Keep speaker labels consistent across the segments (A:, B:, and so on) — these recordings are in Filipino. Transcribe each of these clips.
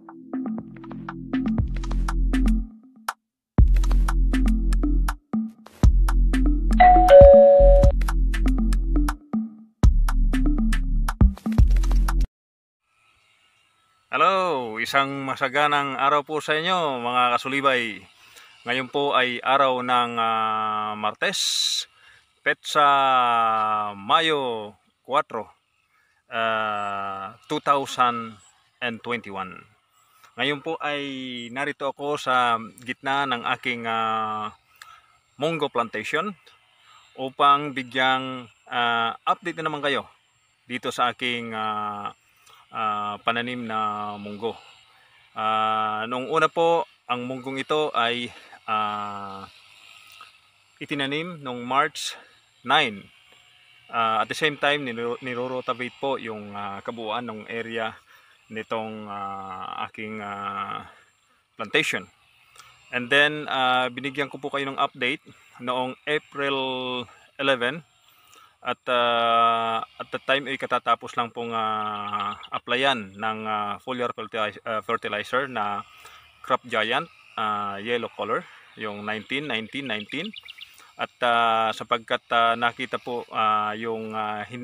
A: Hello, isang masaganang araw po sa inyo mga kasulibay. Ngayon po ay araw ng Martes, petsa Mayo 4, 2021. Ngayon po ay narito ako sa gitna ng aking munggo plantation upang bigyang update na naman kayo dito sa aking pananim na munggo. Noong una po, ang munggong ito ay itinanim noong March 9. At the same time, niro-rotate po yung kabuuan ng area nitong aking plantation. And then, binigyan ko po kayo ng update noong April 11. At that time ay katatapos lang pong applyan ng foliar fertilizer na Crop Giant yellow color, yung 19. At sapagkat nakita po yung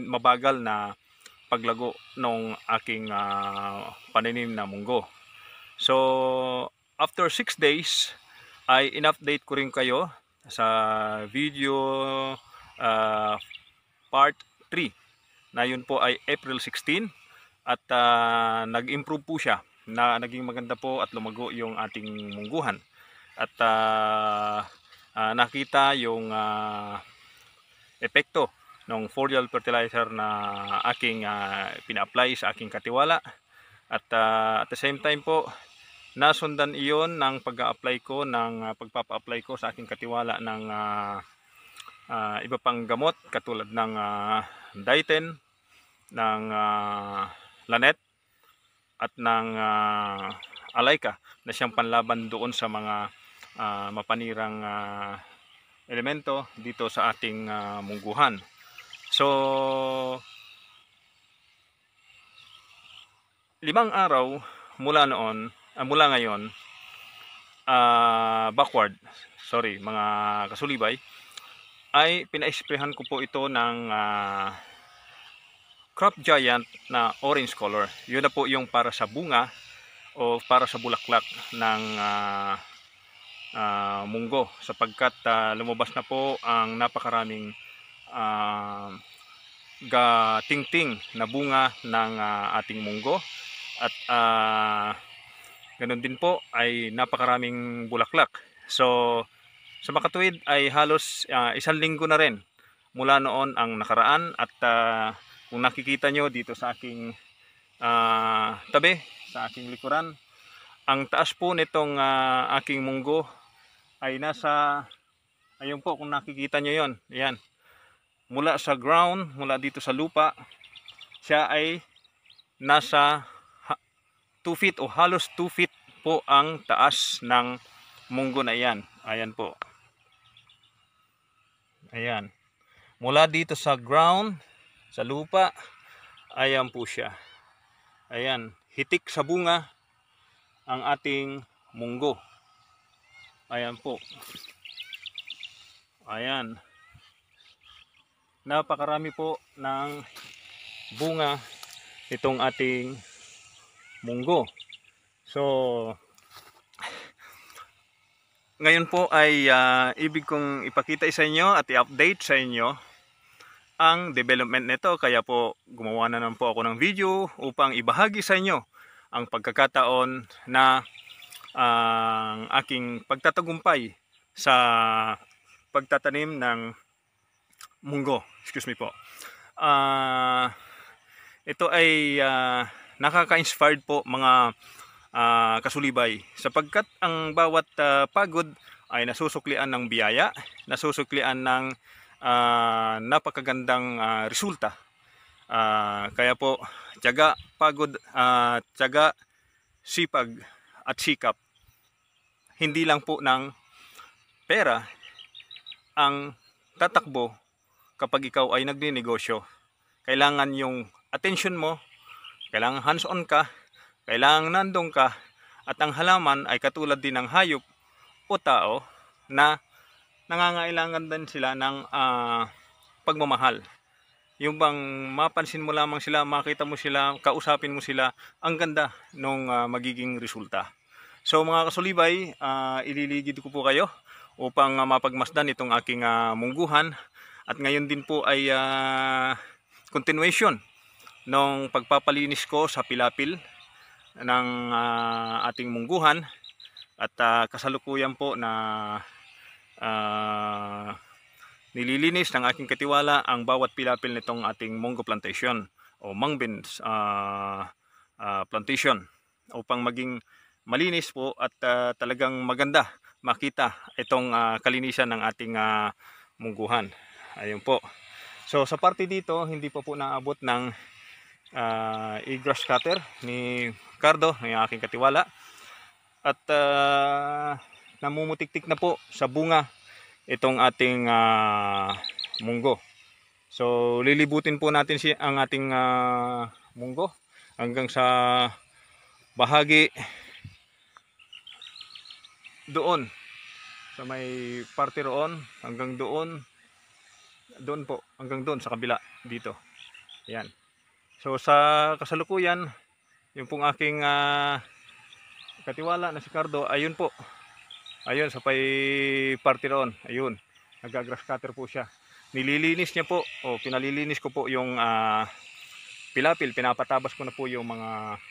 A: mabagal na paglago ng aking pananim na munggo. So after 6 days ay in-update ko rin kayo sa video part 3 na yun po ay April 16 at nag-improve po siya, na naging maganda po at lumago yung ating mungguhan at nakita yung epekto ng foliar fertilizer na aking pina-apply sa aking katiwala at at the same time po nasundan iyon ng pag-a-apply ko pagpapa-apply ko sa aking katiwala ng iba pang gamot katulad ng Diten, ng Lanet at ng Alayka na siyang panlaban doon sa mga mapanirang elemento dito sa ating mungguhan. So 5 araw mula ngayon backward, sorry mga kasulibay, ay pina-sprayhan ko po ito ng Crop Giant na orange color. Yun na po yung para sa bunga o para sa bulaklak ng munggo, sapagkat lumabas na po ang napakaraming tingting na bunga ng ating munggo at ganun din po ay napakaraming bulaklak. So sa makatuwid ay halos 1 linggo na rin mula noon ang nakaraan at kung nakikita nyo dito sa aking tabi, sa aking likuran, ang taas po nitong aking munggo ay nasa, ayun po kung nakikita nyo yon, ayan, mula sa ground, mula dito sa lupa, siya ay nasa 2 feet o halos 2 feet po ang taas ng munggo na iyan. Ayan po. Ayan. Mula dito sa ground, sa lupa, ayan po siya. Ayan, hitik sa bunga ang ating munggo. Ayan po. Ayan. Napakarami po ng bunga itong ating munggo. So ngayon po ay ibig kong ipakita sa inyo at i-update sa inyo ang development nito, kaya po gumawa na naman po ako ng video upang ibahagi sa inyo ang pagkakataon na ang aking pagtatagumpay sa pagtatanim ng munggo. Excuse me po. Ito ay nakaka-inspired po mga kasulibay, sapagkat ang bawat pagod ay nasusuklian ng biyaya, nasusuklian ng napakagandang resulta. Kaya po tiyaga, pagod, tiyaga, sipag at sikap, hindi lang po ng pera ang tatakbo kapag ikaw ay nagninegosyo. Kailangan yung attention mo, kailangan hands-on ka, kailangan nandun ka At ang halaman ay katulad din ng hayop o tao na nangangailangan din sila ng pagmamahal. Yung bang mapansin mo lamang sila, makita mo sila, kausapin mo sila, ang ganda nung magiging resulta. So mga kasulibay, ililigid ko po kayo upang mapagmasdan itong aking mungguhan. At ngayon din po ay continuation ng pagpapalinis ko sa pilapil ng ating mungguhan. At kasalukuyan po na nililinis ng aking katiwala ang bawat pilapil nitong ating munggo plantation o mung beans plantation upang maging malinis po at talagang maganda makita itong kalinisan ng ating mungguhan. Ayun po. So sa parte dito hindi pa po naabot ng e-grass cutter ni Cardo, ng aking katiwala. At namumutik-tik na po sa bunga itong ating munggo. So lilibutin po natin ang ating munggo hanggang sa bahagi doon sa may parte roon, hanggang doon po, hanggang doon sa kabila dito. Ayan. So sa kasalukuyan, yung pong aking katiwala na si Cardo, ayun po. Ayun sa pay parte roon. Ayun. Nag-grass cutter po siya. Nililinis niya po o pinalilinis ko po yung pilapil. Pinapatabas ko na po yung mga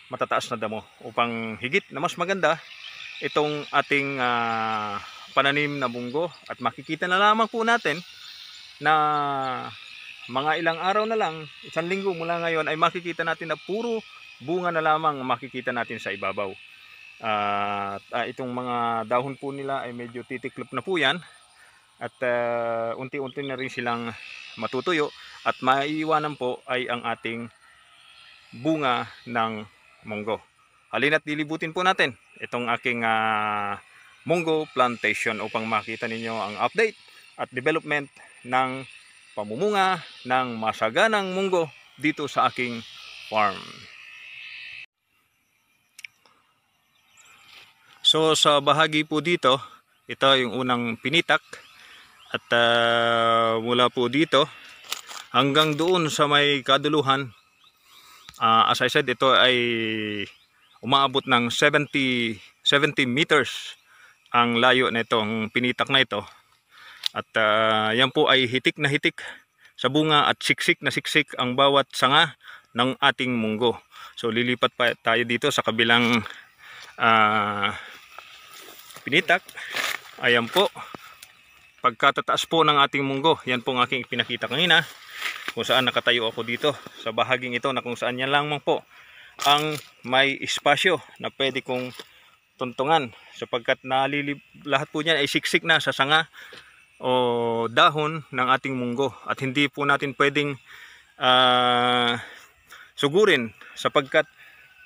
A: matataas na damo upang higit na mas maganda itong ating pananim na munggo. At makikita na lamang po natin na mga ilang araw na lang, isang linggo mula ngayon, ay makikita natin na puro bunga na lamang makikita natin sa ibabaw. Itong mga dahon po nila ay medyo titiklop na po yan. At unti-unti na rin silang matutuyo. At maiiwanan po ay ang ating bunga ng munggo. Halina't dilibutin po natin itong aking munggo plantation upang makita ninyo ang update at development ng pamumunga ng masaganang munggo dito sa aking farm. So sa bahagi po dito, ito yung unang pinitak. At mula po dito hanggang doon sa may kaduluhan, as I said, ito ay umaabot ng 70 meters ang layo na itong pinitak na ito. At yan po ay hitik na hitik sa bunga at siksik na siksik ang bawat sanga ng ating munggo. So lilipat pa tayo dito sa kabilang pinitak. Ayan po, pagkatataas po ng ating munggo, yan po ang aking ipinakita kanina kung saan nakatayo ako dito sa bahaging ito, na kung saan yan lamang po ang may espasyo na pwede kong tuntungan, sapagkat lahat po niyan ay siksik na sa sanga o dahon ng ating munggo. At hindi po natin pwedeng sugurin, sapagkat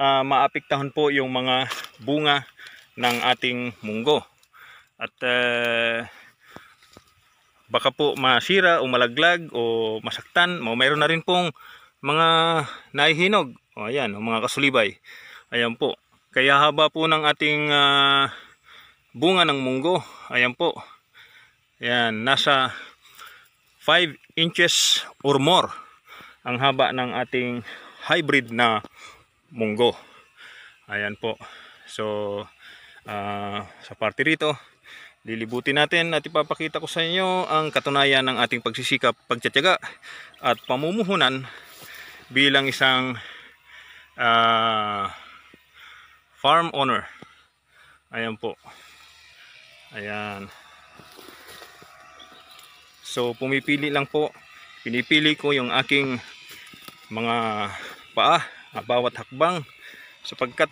A: maapektahan po yung mga bunga ng ating munggo. At baka po masira o malaglag o masaktan. Mayroon na rin pong mga nahihinog. O ayan, mga kasulibay. Ayan po. Kaya haba po ng ating bunga ng munggo. Ayan po. Ayan, nasa 5 inches or more ang haba ng ating hybrid na munggo. Ayan po. So sa parte rito, lilibutin natin at ipapakita ko sa inyo ang katunayan ng ating pagsisikap, pagtitiyaga at pamumuhunan bilang isang farm owner. Ayan po. Ayan. So pinipili ko yung aking mga paa, bawat hakbang, sapagkat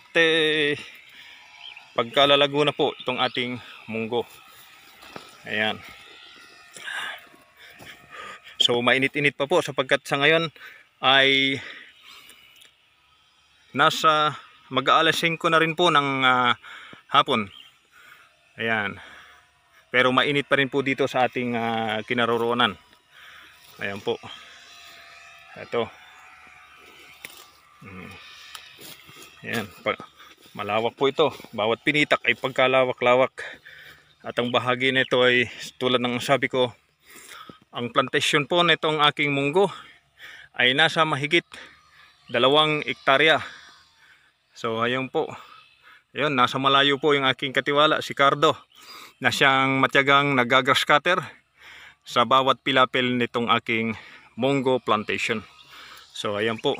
A: pagkalalago na po itong ating munggo. Ayan. So mainit-init pa po, sapagkat sa ngayon ay nasa mag-aalas 5 na rin po ng hapon. Ayan. Pero mainit pa rin po dito sa ating kinaroroonan. Ayan po. Ito. Ayan. Malawak po ito. Bawat pinitak ay pagkalawak-lawak. At ang bahagi nito ay tulad ng sabi ko, ang plantation po nitong aking munggo ay nasa mahigit 2 hektarya. So ayun po. Ayun, nasa malayo po yung aking katiwala, si Cardo, na siyang matyagang nagagrass cutter sa bawat pilapil nitong aking munggo plantation. So ayan po.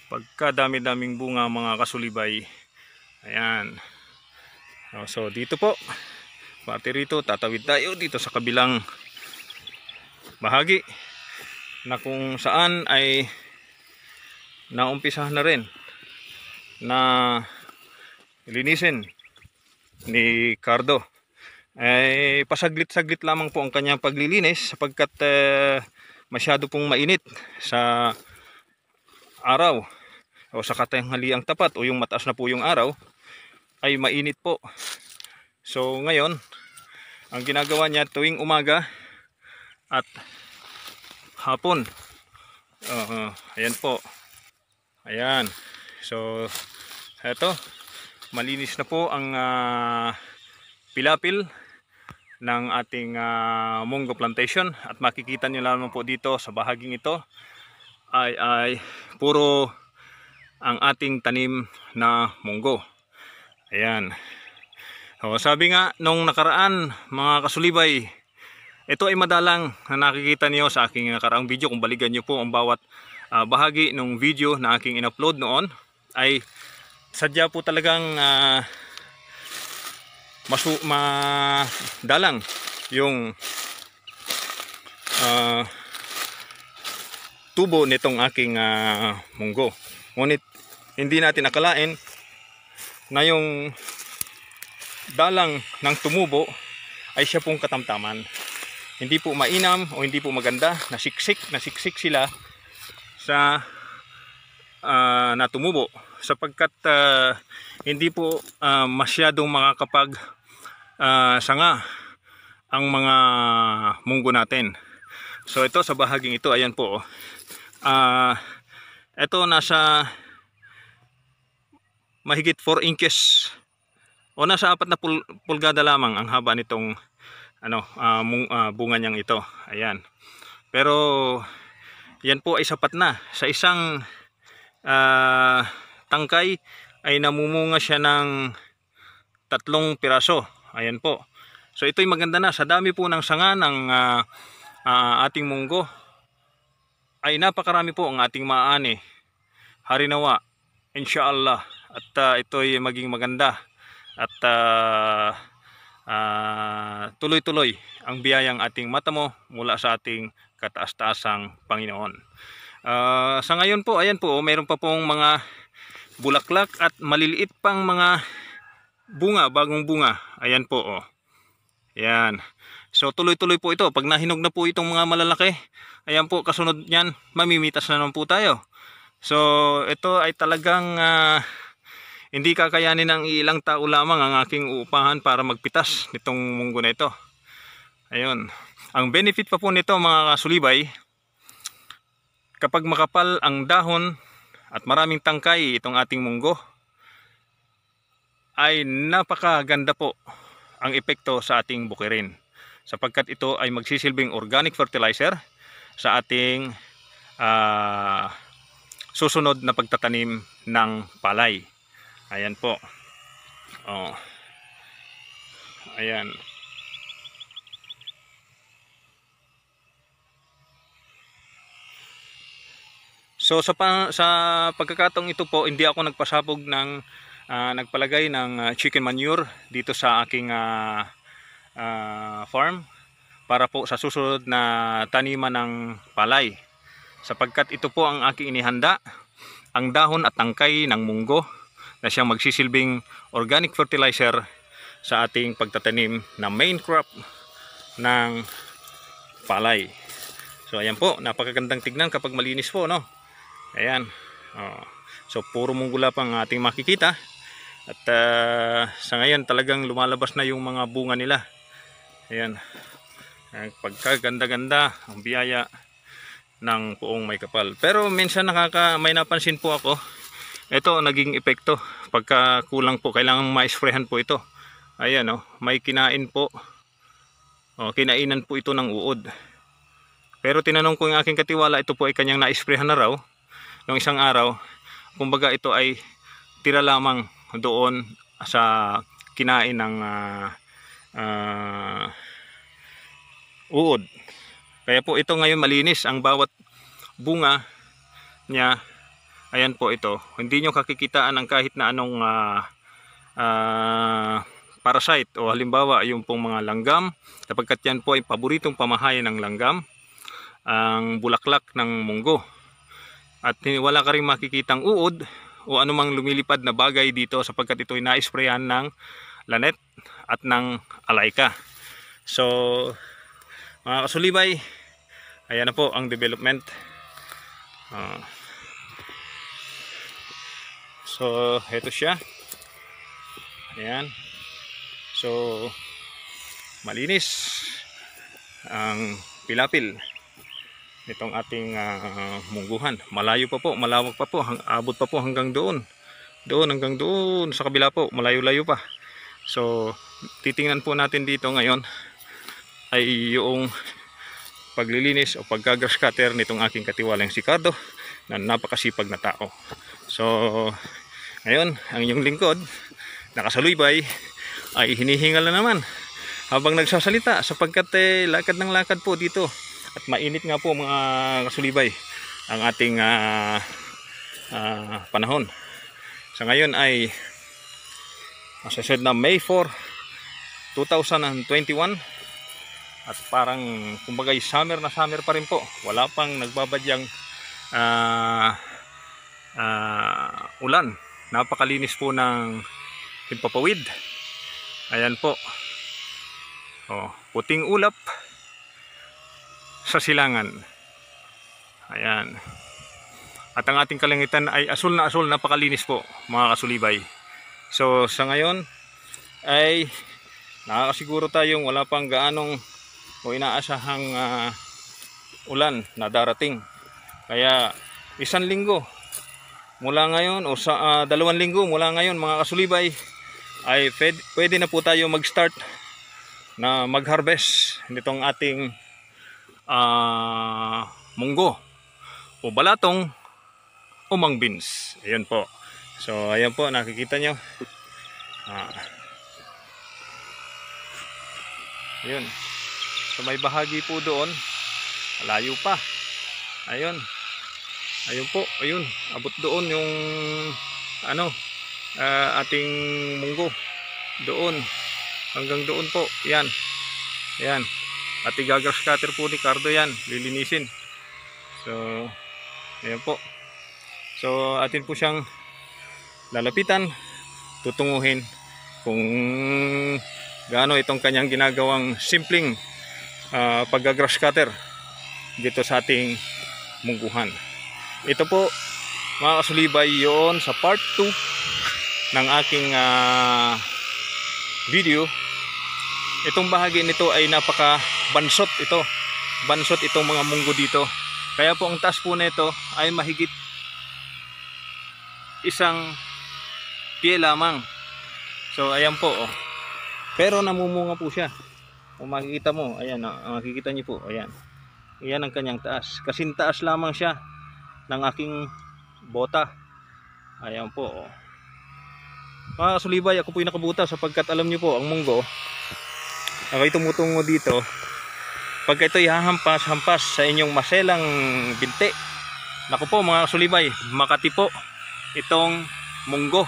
A: Pagka dami-daming bunga mga kasulibay. Ayan. So dito po. Pati rito, tatawid tayo dito sa kabilang bahagi na kung saan ay naumpisahan na rin na linisin ni Cardo. Ay pasaglit-saglit lamang po ang kanyang paglilinis sapagkat masyado pong mainit sa araw o sa katanghaliang tapat o yung mataas na po yung araw ay mainit po. So ngayon, ang ginagawa niya tuwing umaga at hapon, ayan po, ayan. So eto, malinis na po ang pilapil ng ating munggo plantation. At makikita nyo lamang po dito sa bahaging ito ay puro ang ating tanim na munggo. Ayan. So, sabi nga nung nakaraan mga kasulibay, ito ay madalang na nakikita niyo sa aking nakaraang video. Kung balikan niyo po ang bawat bahagi ng video na aking in-upload noon, ay sadya po talagang madalang yung tubo nitong aking munggo. Ngunit hindi natin akalain na yung dalang ng tumubo ay siya pong katamtaman. Hindi po mainam o hindi po maganda, nasiksik sila sa natumubo sapagkat hindi po masyadong makakapag sanga ang mga munggo natin. So ito sa bahaging ito, ayan po. Ito nasa mahigit 4 inches o nasa 4 na pulgada lamang ang haba nitong bunga niyang ito. Ayan. Pero yan po ay sapat na. Sa isang tangkay ay namumunga siya ng 3 piraso. Ayan po. So ito'y maganda na. Sa dami po ng sanga ng ating munggo ay napakarami po ang ating maaani. Harinawa, inshallah. At ito'y maging maganda. At tuloy-tuloy ang biyayang ating matamo mula sa ating kataas-taasang Panginoon. Sa ngayon po, ayan po, mayroon pa pong mga bulaklak at maliliit pang mga bunga, bagong bunga. Ayan po, oh. Ayan. So tuloy-tuloy po ito. Pag nahinog na po itong mga malalaki, ayan po, kasunod niyan, mamimitas na naman po tayo. So ito ay talagang hindi kakayanin ng ilang tao lamang ang aking uupahan para magpitas nitong munggo na ito. Ayun. Ang benefit pa po nito mga kasulibay, kapag makapal ang dahon at maraming tangkay itong ating munggo, ay napakaganda po ang epekto sa ating bukirin. Sapagkat ito ay magsisilbing organic fertilizer sa ating susunod na pagtatanim ng palay. Ayan po. Oh. Ayan. So sa pagkakataong ito po, hindi ako nagpasabog ng nagpalagay ng chicken manure dito sa aking farm para po sa susunod na taniman ng palay. Sapagkat ito po ang aking inihanda, ang dahon at tangkay ng munggo na siyang magsisilbing organic fertilizer sa ating pagtatanim na main crop ng palay. So ayan po, napakagandang tignan kapag malinis po, no? Ayan. So puro munggo pang ating makikita. At sa ngayon talagang lumalabas na yung mga bunga nila. Ayan. Pagkaganda-ganda ang biyaya ng puong may kapal. Pero minsan may napansin po ako ito naging epekto. Pagka kulang po, kailangan ma-sprayhan po ito. Ayan oh, may kinain po. Oh, kinainan po ito ng uod. Pero tinanong ko yung aking katiwala, ito po ay kanyang na-sprayhan na raw noong isang araw. Kumbaga ito ay tira lamang doon sa kinain ng uod. Kaya po ito ngayon malinis ang bawat bunga niya. Ayan po ito. Hindi nyo kakikitaan ang kahit na anong parasite o halimbawa yung pong mga langgam, sapagkat yan po ay paboritong pamahayan ng langgam, ang bulaklak ng munggo. At wala ka rin makikitang uod o anumang lumilipad na bagay dito sapagkat ito ay na-sprayan ng lanet at ng alayka. So mga kasulibay, ayan na po ang development. So ito siya. Ayan. So malinis ang pilapil nitong ating mungguhan. Malayo pa po, malawak pa po, abot pa po hanggang doon. Hanggang doon sa kabila po, malayo-layo pa. So titingnan po natin dito ngayon ay yung paglilinis o pagka-grass cutter nitong aking katiwalang si Cardo na napakasipag na tao. So ngayon, ang inyong lingkod nakasaluybay ay hinihingal na naman habang nagsasalita sapagkat lakad ng lakad po dito at mainit nga po mga kasulibay ang ating panahon. So ngayon ay as I said na May 4, 2021 at parang kumbaga summer na summer pa rin po. Wala pang nagbabadyang ulan. Napakalinis po ng himpapawid. Ayan po. Oh, puting ulap sa silangan. Ayan. At ang ating kalangitan ay asul na asul, napakalinis po mga kasulibay. So sa ngayon ay nakakasiguro tayong wala pang gaanong o inaasahang ulan na darating. Kaya isang linggo mula ngayon o sa 2 linggo mula ngayon mga kasulibay ay pwede na po tayo mag-start na mag-harvest nitong ating munggo o balatong o mang beans. Ayan po. So ayan po, nakikita nyo. Ayan. So may bahagi po doon, malayo pa. Ayun. Ayun po, ayun, abot doon yung ating munggo. Doon, hanggang doon po, yan. Yan. At igagrass cutter po ni Cardo yan, lilinisin. So, ayan po. So, atin po siyang lalapitan, tutunguhin kung gaano itong kanyang ginagawang simpleng paggagrass cutter dito sa ating mungguhan. Ito po mga kasulibay yon sa part 2 ng aking video. Itong bahagi nito ay napaka bansot ito. Bansot itong mga munggo dito. Kaya po ang taas po nito ay mahigit 1 pie lamang. So ayan po oh. Pero namumunga po siya. Kung makikita mo, ayan, makikita niyo po, ayan. Ayan ang kanyang taas. Kasing taas lamang siya ng aking bota. Ayan po oh. Mga kasulibay, ako po yung nakabuta sapagkat alam niyo po ang munggo, ako'y tumutungo dito pagka ito'y hahampas-hampas sa inyong maselang binti. Naku po mga kasulibay, makati po itong munggo.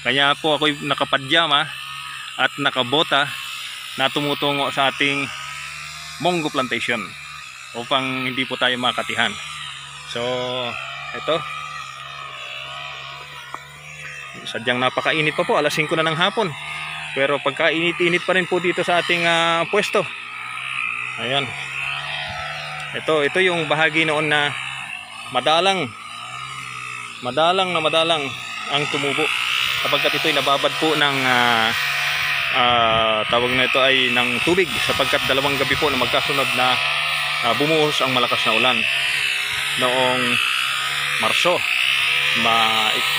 A: Kaya po ako'y nakapadyama at nakabota na tumutungo sa ating munggo plantation upang hindi po tayo makatihan. So ito, sadyang napakainit pa po, alas 5 na ng hapon, pero pagkainit-init pa rin po dito sa ating pwesto. Ayan, ito yung bahagi noon na madalang ang tumubo kapagkat ito'y nababad po ng tawag na ito ay ng tubig sapagkat 2 gabi po na magkasunod na bumuhos ang malakas na ulan noong Marso.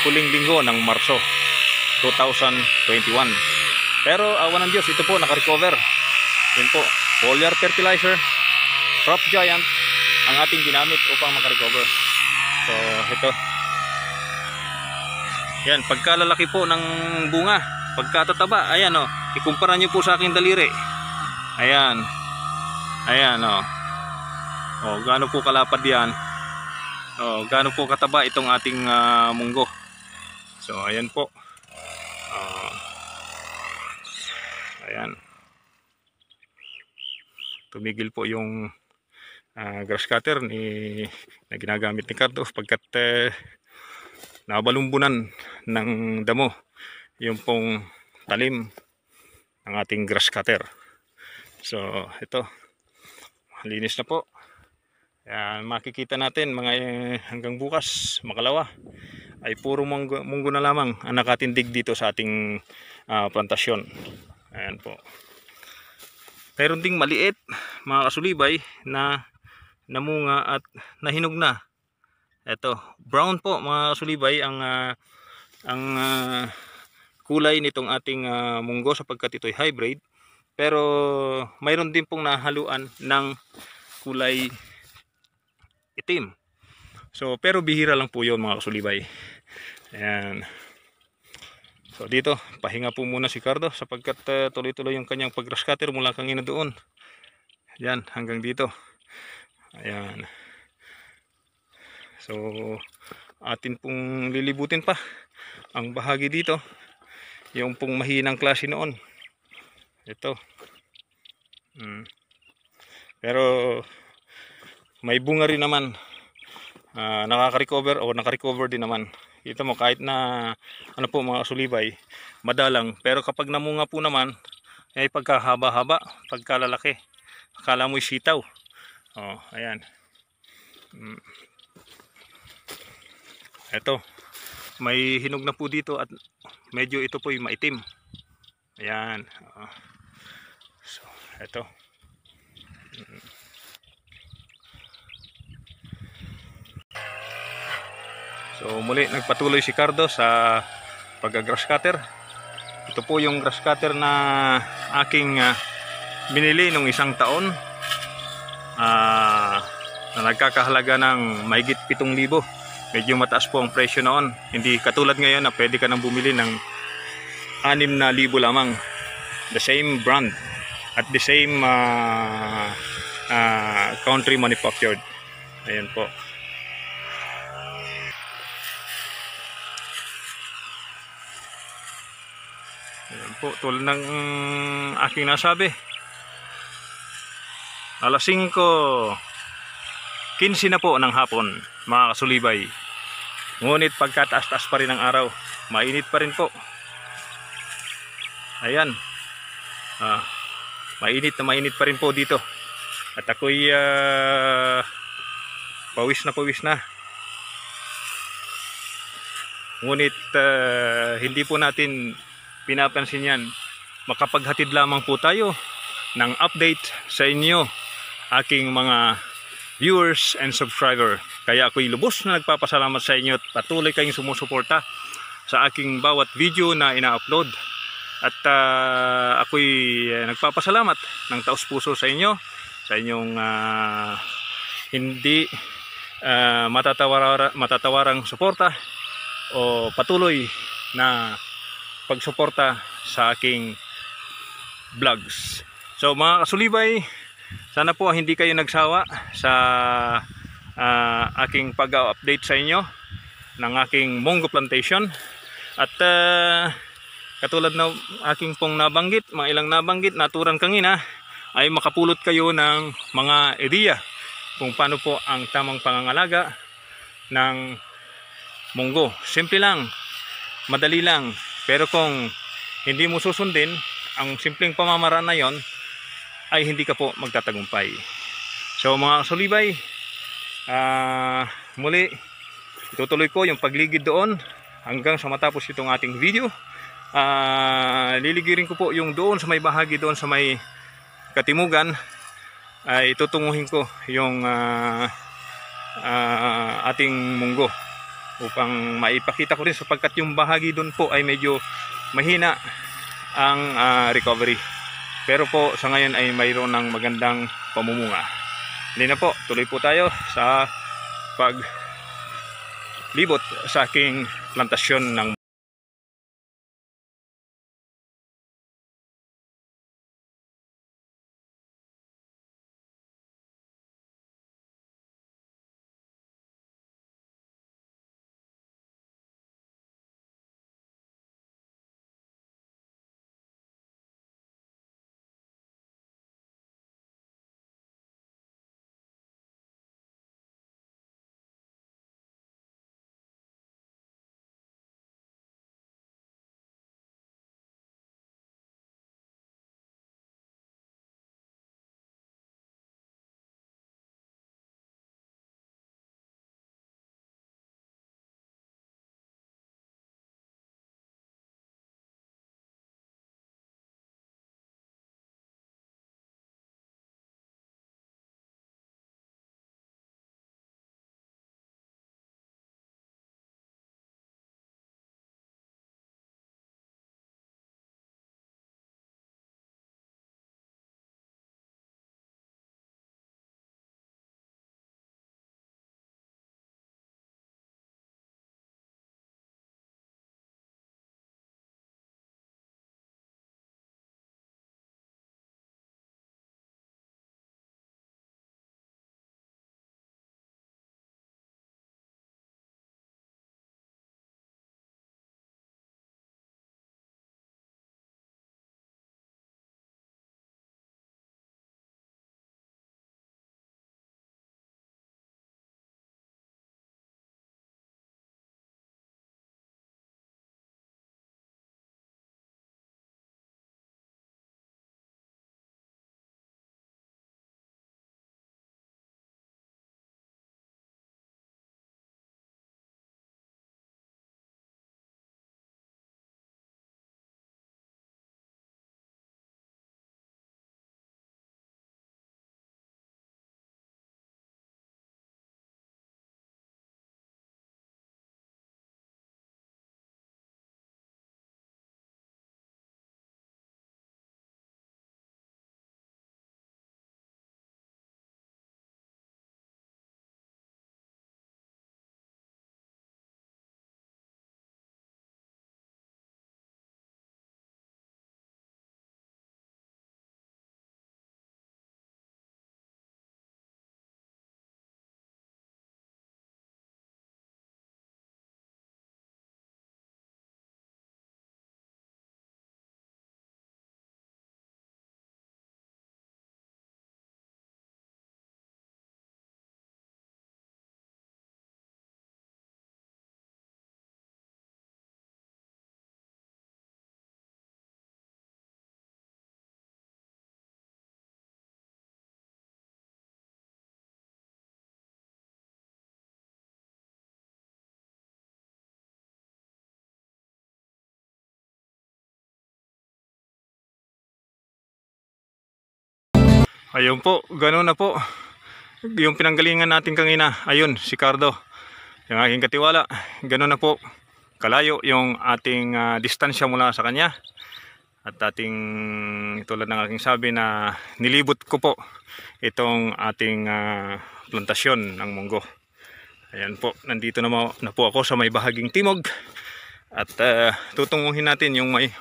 A: huling linggo ng Marso 2021. Pero awan ng Diyos, ito po naka-recover. Yun po, foliar fertilizer, Crop Giant ang ating ginamit upang maka-recover. So ito, yan, pagkalalaki po ng bunga, pagkatataba, ayan o, ikumpara nyo po sa aking daliri. Ayan, ayan o, gaano po kalapad yan, gaano po kataba itong ating munggo. So ayan po, ayan, tumigil po yung grass cutter na ginagamit ni Cardo pagkat nabalumbunan ng damo yung pong talim ng ating grass cutter. So ito, linis na po. Ayan, makikita natin mga hanggang bukas makalawa ay puro munggo na lamang ang nakatindig dito sa ating plantasyon. Ayan po. Mayroon ding maliit mga kasulibay na namunga at nahinog na. Ito, brown po mga kasulibay ang kulay nitong ating munggo sapagkat ito'y hybrid. Pero mayroon din pong nahaluan ng kulay itim. So pero bihira lang po 'yon mga kasulibay. Ayan. So dito, pahinga po muna si Cardo sapagkat tuloy-tuloy yung kanyang pag-grass cutter mula kanina doon. Yan, hanggang dito. Ayan. So atin pong lilibutin pa ang bahagi dito, yung pong mahinang klase noon. Ito. Pero may bunga rin naman. Nakaka-recover o naka-recover din naman. Ito mo, kahit na ano po mga kasulibay, madalang, pero kapag namunga po naman ay pagkahaba-haba, pagkalalaki, akala mo'y sitaw. Ayan. Ito, may hinog na po dito at medyo ito po'y maitim. Ayan. So ito. So muli nagpatuloy si Cardo sa pag-grass cutter. Ito po yung grass cutter na aking binili nung isang taon, na nagkakahalaga ng mahigit 7,000. Medyo mataas po ang presyo noon. Hindi katulad ngayon na pwede ka nang bumili ng 6,000 lamang. The same brand at the same country manufactured. Ayan po. Ayan po, tulad ng aking nasabi, alas 5:15 na po ng hapon mga kasulibay. Ngunit pagkataas-taas pa rin ang araw, mainit pa rin po. Ayan, mainit pa rin po dito. At ako'y pawis na. Ngunit hindi po natin pinapansin yan. Makapaghatid lamang po tayo ng update sa inyo, aking mga viewers and subscriber. Kaya ako'y lubos na nagpapasalamat sa inyo at patuloy kayong sumusuporta sa aking bawat video na ina-upload. At ako'y nagpapasalamat ng taos puso sa inyo, sa inyong hindi matatawarang suporta o patuloy na pagsuporta sa aking vlogs. So mga kasulibay, sana po hindi kayo nagsawa sa aking pag-update sa inyo ng aking munggo plantation. At katulad na aking pong nabanggit, mga ilang nabanggit, naturan kanina, ay makapulot kayo ng mga ideya kung paano po ang tamang pangangalaga ng munggo. Simple lang, madali lang. Pero kung hindi mo susundin ang simpleng pamamaraan na yon, ay hindi ka po magtatagumpay. So mga kasulibay, muli itutuloy ko yung pagligid doon hanggang sa matapos itong ating video. Liligirin ko po yung doon sa may bahagi doon sa may katimugan, ay tutunguhin ko yung ating munggo. upang maipakita ko rin, sapagkat yung bahagi doon po ay medyo mahina ang recovery. Pero po sa ngayon ay mayroon ng magandang pamumunga. Hindi na po, tuloy po tayo sa paglibot sa aking plantasyon ng ayun po, ganoon na po yung pinanggalingan natin kanina. Ayun, si Cardo, yung aking katiwala. Ganoon na po kalayo yung ating distansya mula sa kanya. At ating, tulad ng aking sabi, na nilibot ko po itong ating plantasyon ng munggo. Ayan po, nandito na po ako sa may bahaging timog. At tutunguhin natin yung may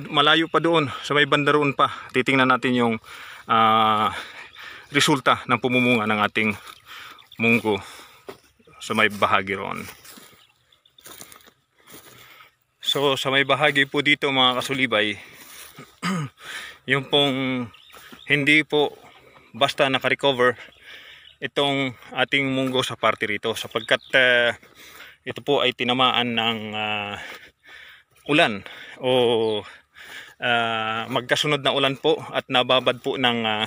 A: malayo pa doon, sa may banda roon pa. Titingnan natin yung resulta ng pumumunga ng ating munggo sa may bahagi roon. So sa may bahagi po dito mga kasulibay, yung pong hindi po basta nakarecover itong ating munggo sa parte rito, sapagkat ito po ay tinamaan ng ulan o magkasunod na ulan po, at nababad po ng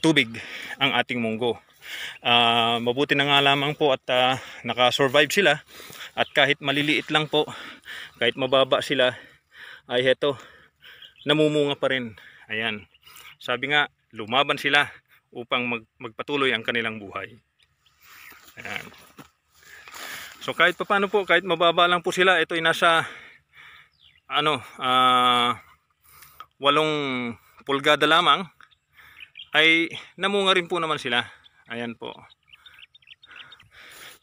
A: tubig ang ating munggo. Mabuti na nga lamang po at nakasurvive sila, at kahit maliliit lang po, kahit mababa sila, ay heto, namumunga pa rin. Ayan, sabi nga, lumaban sila upang magpatuloy ang kanilang buhay. Ayan. So kahit paano po, kahit mababa lang po sila, ito ay nasa 8 pulgada lamang, ay namunga rin po naman sila. Ayan po.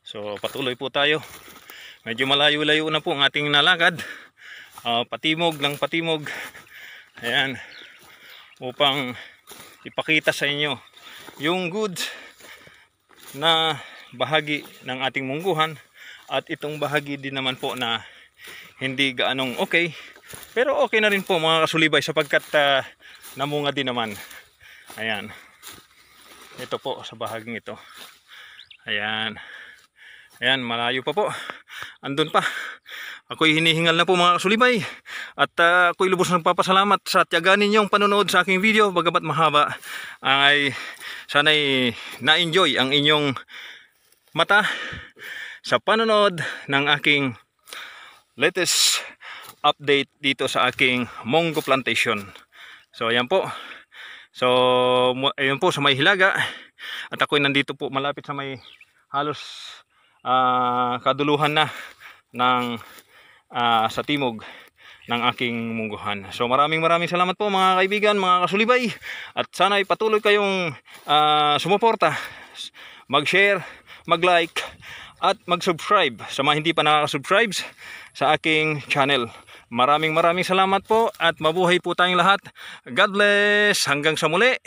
A: So patuloy po tayo. Medyo malayo-layo na po ang ating nalakad. Patimog ng patimog. Ayan. Upang ipakita sa inyo yung good na bahagi ng ating mungguhan. At itong bahagi din naman po na hindi gaanong okay. Pero okay na rin po mga kasulibay sapagkat namunga din naman. Ayan. Ito po sa bahaging ito. Ayan. Ayan, malayo pa po. Andun pa. Ako'y hinihingal na po mga kasulibay. At ako'y lubos ng papasalamat sa tiyaga ninyong panonood sa aking video. Bagamat mahaba, ay sana'y na-enjoy ang inyong mata sa panonood ng aking latest update dito sa aking Munggo Plantation. So ayan po. So ayun po sa may Hilaga. At ako'y nandito po malapit sa may halos kaduluhan na ng sa timog ng aking mungguhan. So maraming salamat po mga kaibigan, mga kasulibay. At sana ay patuloy kayong sumuporta, mag-share, mag-like at mag-subscribe sa mga hindi pa nakaka-subscribe sa aking channel. Maraming salamat po at mabuhay po tayong lahat. God bless. Hanggang sa muli.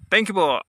A: Thank you po.